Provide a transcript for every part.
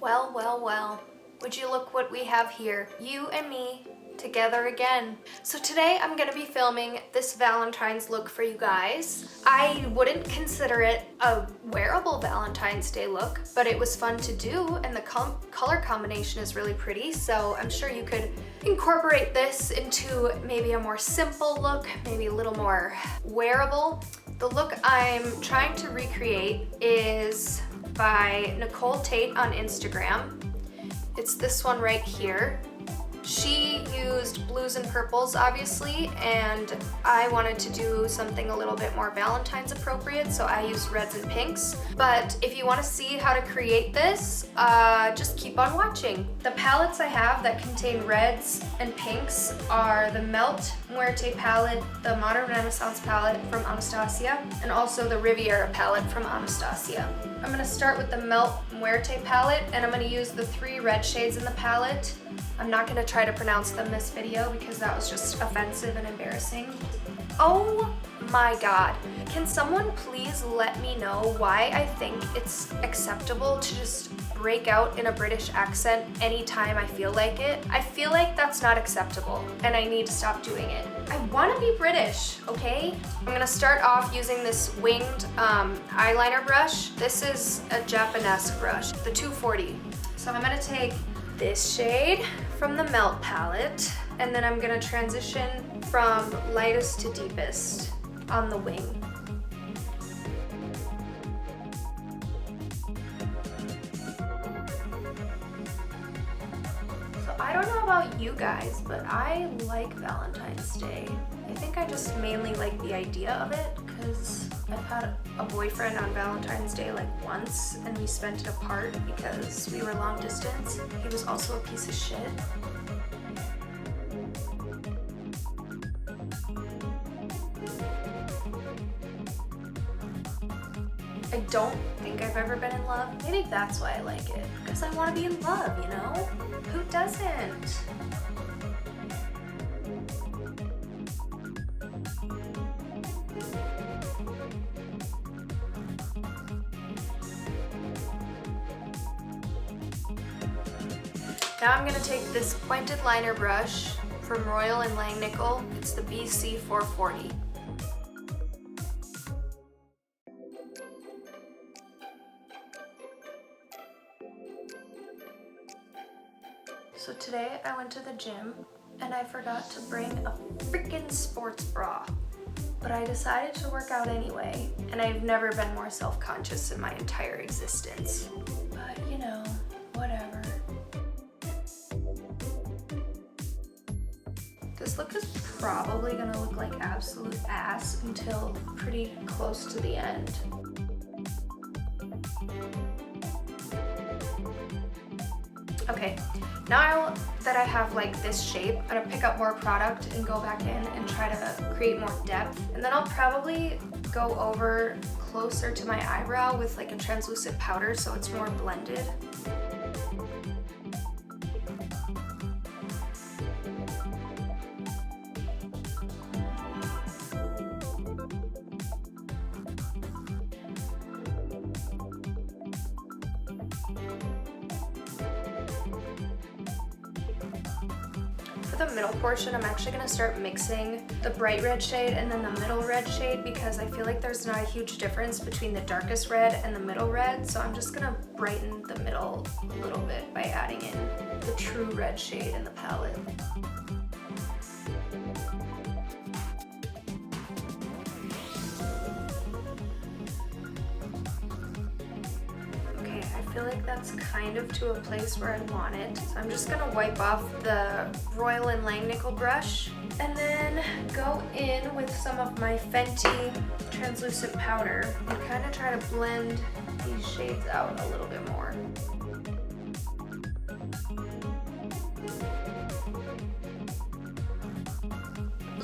Well, well, well. Would you look what we have here? You and me together again. So today I'm gonna be filming this Valentine's look for you guys. I wouldn't consider it a wearable Valentine's Day look, but it was fun to do and the color combination is really pretty, so I'm sure you could incorporate this into maybe a more simple look, maybe a little more wearable. The look I'm trying to recreate is by Nicole Tate on Instagram. It's this one right here. She used blues and purples, obviously, and I wanted to do something a little bit more Valentine's appropriate, so I used reds and pinks. But if you want to see how to create this, just keep on watching. The palettes I have that contain reds and pinks are the Melt Muerte palette, the Modern Renaissance palette from Anastasia, and also the Riviera palette from Anastasia. I'm going to start with the Melt Muerte palette, and I'm going to use the 3 red shades in the palette. I'm not going to try to pronounce them this video because that was just offensive and embarrassing. Oh my god. Can someone please let me know why I think it's acceptable to just break out in a British accent anytime I feel like it? I feel like that's not acceptable and I need to stop doing it. I want to be British, okay? I'm going to start off using this winged eyeliner brush. This is a Japanese brush, the 240. So I'm going to take this shade from the Melt palette, and then I'm gonna transition from lightest to deepest on the wing. So I don't know about you guys, but I like Valentine's Day. I think I just mainly like the idea of it because I've had a boyfriend on Valentine's Day like once and we spent it apart because we were long distance. He was also a piece of shit. I don't think I've ever been in love. Maybe that's why I like it, because I want to be in love, you know? Who doesn't? Now I'm going to take this pointed liner brush from Royal & Langnickel. It's the BC 440. So today I went to the gym and I forgot to bring a freaking sports bra. But I decided to work out anyway, and I've never been more self-conscious in my entire existence. But you know, whatever. This look is probably gonna look like absolute ass until pretty close to the end. Okay, now that I have like this shape, I'm gonna pick up more product and go back in and try to create more depth. And then I'll probably go over closer to my eyebrow with like a translucent powder so it's more blended. For the middle portion, I'm actually going to start mixing the bright red shade and then the middle red shade because I feel like there's not a huge difference between the darkest red and the middle red, so I'm just going to brighten the middle a little bit by adding in the true red shade in the palette. I feel like that's kind of to a place where I want it. So I'm just gonna wipe off the Royal & Langnickel brush and then go in with some of my Fenty translucent powder and kind of try to blend these shades out a little bit more.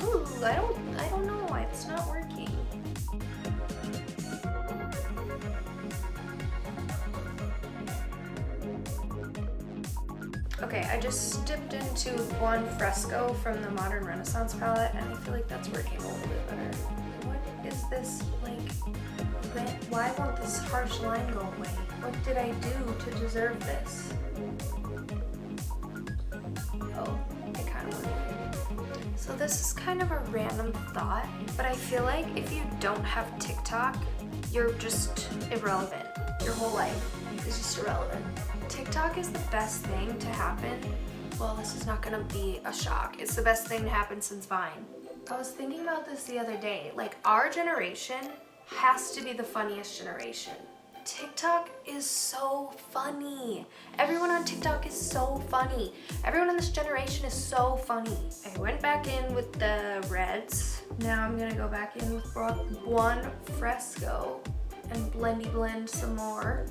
Ooh, I don't know, it's not working. Okay, I just dipped into Buon Fresco from the Modern Renaissance palette, and I feel like that's working a little bit better. What is this, like, why won't this harsh line go away? What did I do to deserve this? Oh, it kind of worked. So this is kind of a random thought, but I feel like if you don't have TikTok, you're just irrelevant. Your whole life is just irrelevant. TikTok is the best thing to happen. Well, this is not gonna be a shock. It's the best thing to happen since Vine. I was thinking about this the other day. Like, our generation has to be the funniest generation. TikTok is so funny. Everyone on TikTok is so funny. Everyone in this generation is so funny. I went back in with the reds. Now I'm gonna go back in with one Fresco and blendy blend some more.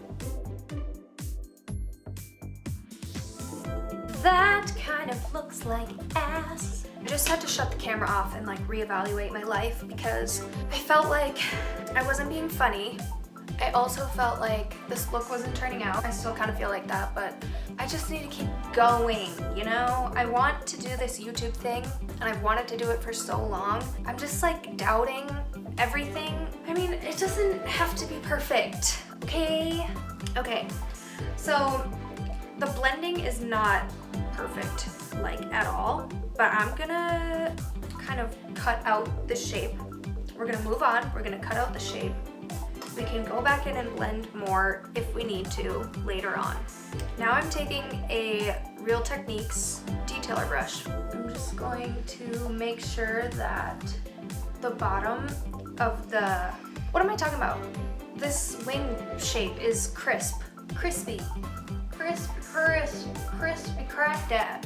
That kind of looks like ass. I just had to shut the camera off and like reevaluate my life because I felt like I wasn't being funny. I also felt like this look wasn't turning out. I still kind of feel like that, but I just need to keep going, you know? I want to do this YouTube thing and I've wanted to do it for so long. I'm just like doubting everything. I mean, it doesn't have to be perfect, okay? Okay, so the blending is not perfect, like at all, but I'm gonna kind of cut out the shape. We're gonna move on, we're gonna cut out the shape. We can go back in and blend more if we need to later on. Now I'm taking a Real Techniques detailer brush. I'm just going to make sure that the bottom of the, what am I talking about? This wing shape is crisp, crispy, crisp, crispy crackdad.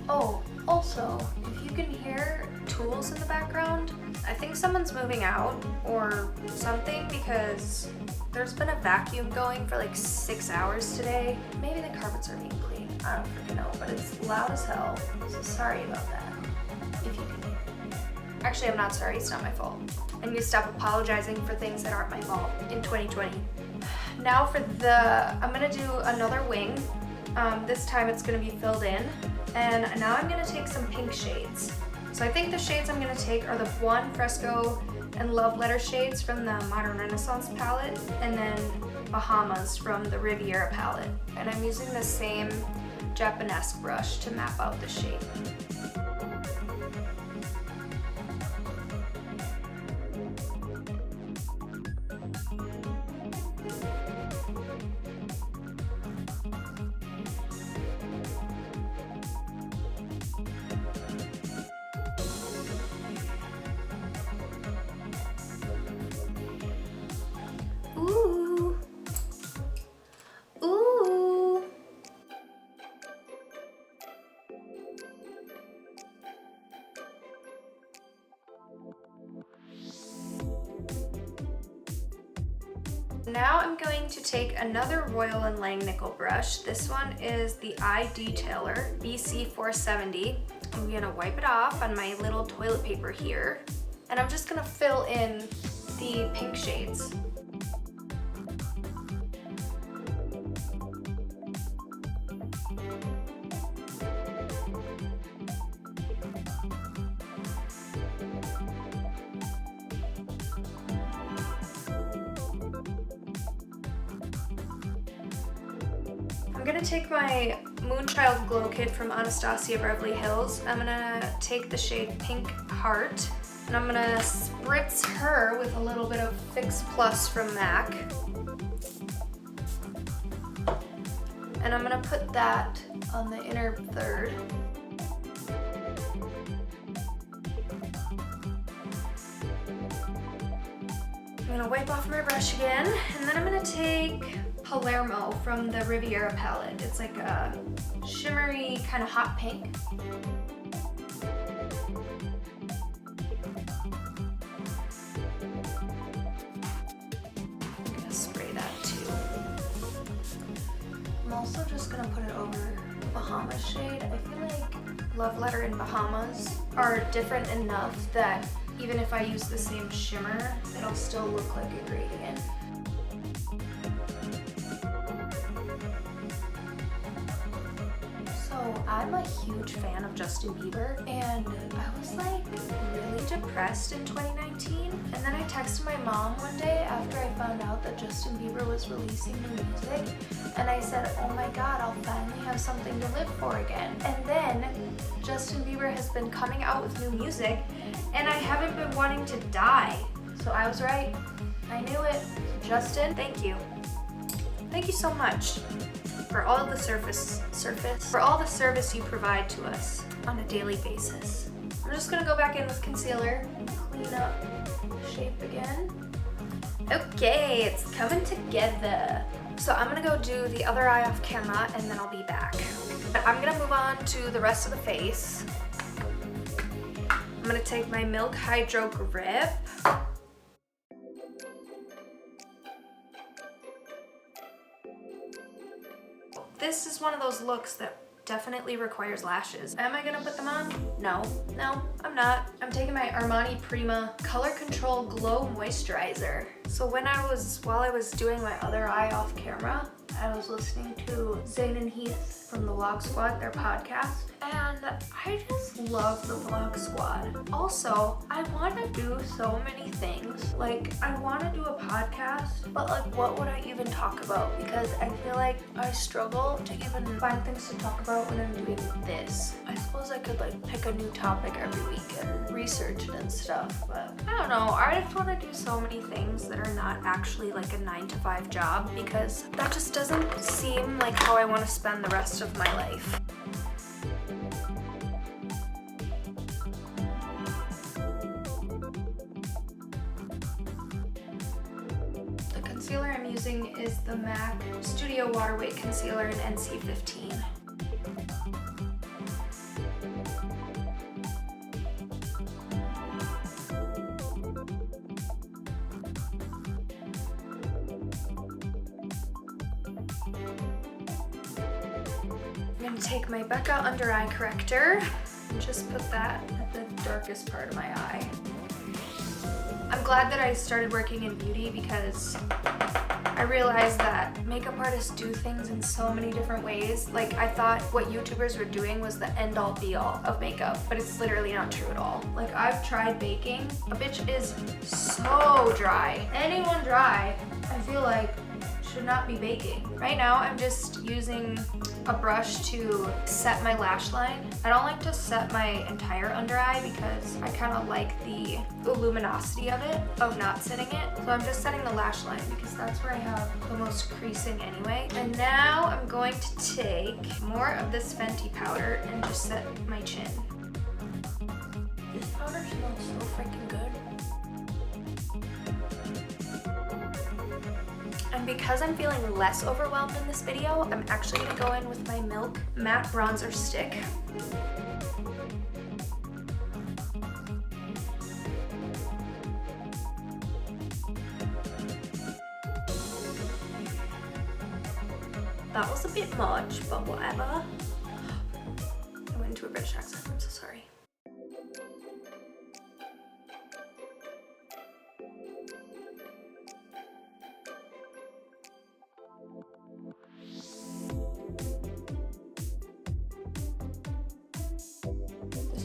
Oh, also, if you can hear tools in the background, I think someone's moving out or something because there's been a vacuum going for like 6 hours today. Maybe the carpets are being cleaned. I don't freaking know, but it's loud as hell. So sorry about that, if you can hear. Actually, I'm not sorry, it's not my fault. I need to stop apologizing for things that aren't my fault in 2020. Now for I'm gonna do another wing. This time it's gonna be filled in. And now I'm gonna take some pink shades. So I think the shades I'm gonna take are the one Fresco and Love Letter shades from the Modern Renaissance palette, and then Bahamas from the Riviera palette. And I'm using the same Japanese brush to map out the shape. Ooh. Ooh. Now I'm going to take another Royal & Langnickel brush. This one is the Eye Detailer BC470. I'm gonna wipe it off on my little toilet paper here. And I'm just gonna fill in the pink shades. I'm gonna take my Moonchild Glow Kit from Anastasia Beverly Hills. I'm gonna take the shade Pink Heart, and I'm gonna spritz her with a little bit of Fix Plus from MAC. And I'm gonna put that on the inner third. I'm gonna wipe off my brush again, and then I'm gonna take Palermo from the Riviera palette. It's like a shimmery kind of hot pink. I'm gonna spray that too. I'm also just gonna put it over Bahamas shade. I feel like Love Letter and Bahamas are different enough that even if I use the same shimmer, it'll still look like a gradient. So So I'm a huge fan of Justin Bieber, and I was like really depressed in 2019. And then I texted my mom one day after I found out that Justin Bieber was releasing new music, and I said, oh my god, I'll finally have something to live for again. And then Justin Bieber has been coming out with new music, and I haven't been wanting to die. So I was right. I knew it. Justin, thank you. Thank you so much for all the for all the service you provide to us on a daily basis. I'm just gonna go back in with concealer, clean up shape again. Okay, it's coming together. So I'm gonna go do the other eye off camera and then I'll be back. I'm gonna move on to the rest of the face. I'm gonna take my Milk Hydro Grip. This is one of those looks that definitely requires lashes. Am I gonna put them on? No, I'm not. I'm taking my Armani Prima Color Control Glow Moisturizer. So while I was doing my other eye off camera, I was listening to Zayn and Heath from the Vlog Squad, their podcast, and I just love the Vlog Squad. Also, I want to do so many things. Like, I want to do a podcast, but like, what would I even talk about? Because I feel like I struggle to even find things to talk about when I'm doing this. I suppose I could like pick a new topic every week and research it and stuff, but I don't know. I just want to do so many things that are not actually like a 9-to-5 job, because that just doesn't seem like how I want to spend the rest of my life. The concealer I'm using is the MAC Studio Water Weight Concealer in NC15. I'm gonna take my Becca Under Eye Corrector and just put that at the darkest part of my eye. I'm glad that I started working in beauty because I realized that makeup artists do things in so many different ways. Like, I thought what YouTubers were doing was the end-all be-all of makeup, but it's literally not true at all. Like, I've tried baking. A bitch is so dry. Anyone dry, I feel like, should not be baking. Right now, I'm just using a brush to set my lash line. I don't like to set my entire under eye because I kind of like the luminosity of it, of not setting it. So I'm just setting the lash line because that's where I have the most creasing anyway. And now I'm going to take more of this Fenty powder and just set my chin. This powder smells so freaking good. And because I'm feeling less overwhelmed in this video, I'm actually gonna go in with my Milk Matte Bronzer Stick. That was a bit much, but whatever. I went into a British accent, I'm so sorry.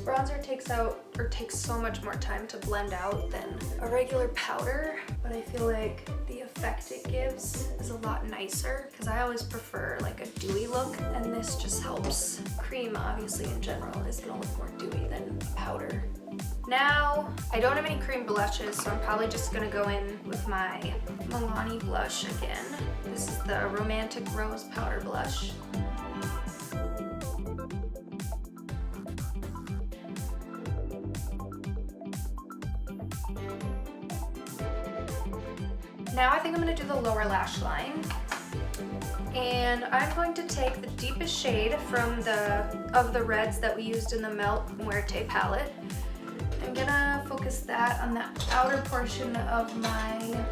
Bronzer takes so much more time to blend out than a regular powder, but I feel like the effect it gives is a lot nicer because I always prefer like a dewy look, and this just helps. Cream, obviously, in general is gonna look more dewy than powder. Now, I don't have any cream blushes, so I'm probably just gonna go in with my Milani blush again. This is the Romantic Rose Powder Blush. Now I think I'm gonna do the lower lash line. And I'm going to take the deepest shade of the reds that we used in the Melt Muerte palette. I'm gonna focus that on the outer portion of my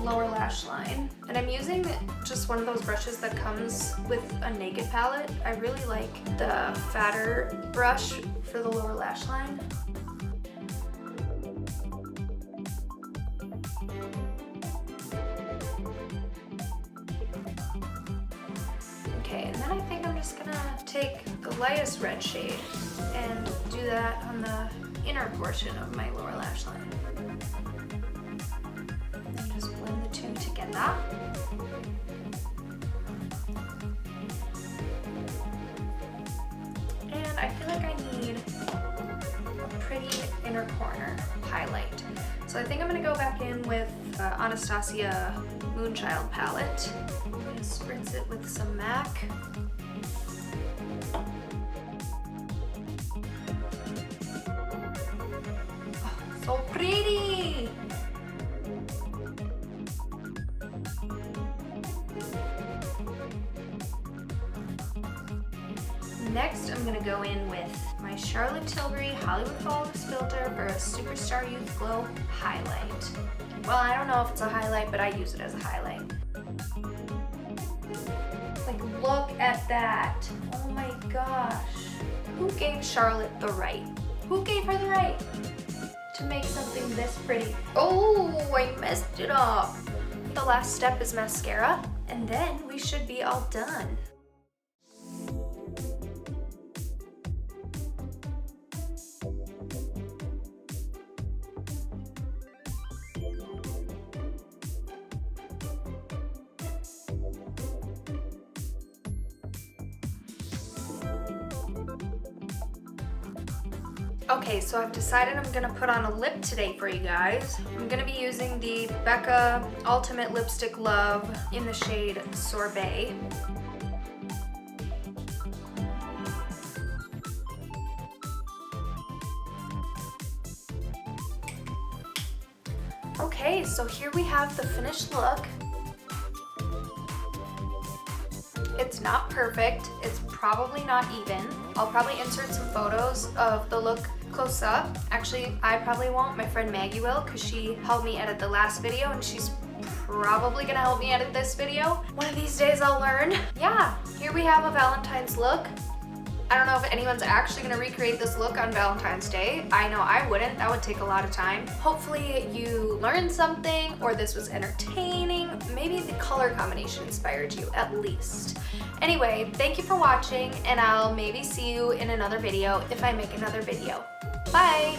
lower lash line. And I'm using just one of those brushes that comes with a Naked palette. I really like the fatter brush for the lower lash line. Okay, and then I think I'm just gonna take the lightest red shade and do that on the inner portion of my lower lash line. And just blend the two together. And I feel like I need a pretty inner corner highlight. So I think I'm gonna go back in with Anastasia Moonchild palette. I'm gonna spritz it with some MAC. Oh, so pretty! Next, I'm gonna go in with my Charlotte Tilbury Hollywood Flawless filter for a Superstar Youth Glow highlight. Well, I don't know if it's a highlight, but I use it as a highlight. Like, look at that. Oh my gosh. Who gave Charlotte the right? Who gave her the right to make something this pretty? Oh, I messed it up. The last step is mascara, and then we should be all done. Okay, so I've decided I'm gonna put on a lip today for you guys. I'm gonna be using the Becca Ultimate Lipstick Love in the shade Sorbet. Okay, so here we have the finished look. It's not perfect, it's probably not even. I'll probably insert some photos of the look close up. Actually, I probably won't. My friend Maggie will, because she helped me edit the last video and she's probably gonna help me edit this video. One of these days I'll learn. Yeah, here we have a Valentine's look. I don't know if anyone's actually gonna recreate this look on Valentine's Day. I know I wouldn't, that would take a lot of time. Hopefully you learned something or this was entertaining. Maybe the color combination inspired you at least. Anyway, thank you for watching and I'll maybe see you in another video if I make another video. Bye!